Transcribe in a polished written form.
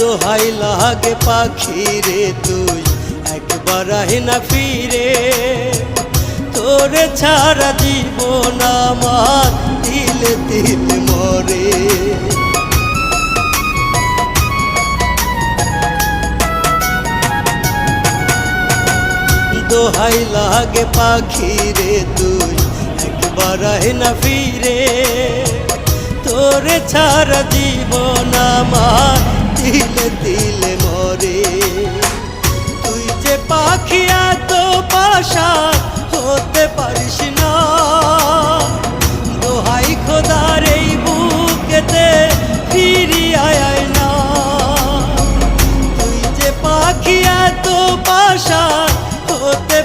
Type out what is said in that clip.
দোহাই লাগে পাখি রে তুই একবার আহে না ফিরে, তোরে ছাড়া জীবন আমার তিলে তিলে মরে। দোহাই লাগে পাখি রে তুই একবার আহে না ফিরে, তোরে ছাড়া জীবন আমার তিলে তিলে মরে। তুই যে পাখি এত পাশান হতে পারিস না, দোহাই খোদার এই বুকেতে ফিরিয়ে আয় না। তুই যে পাখি এত পাশান হতে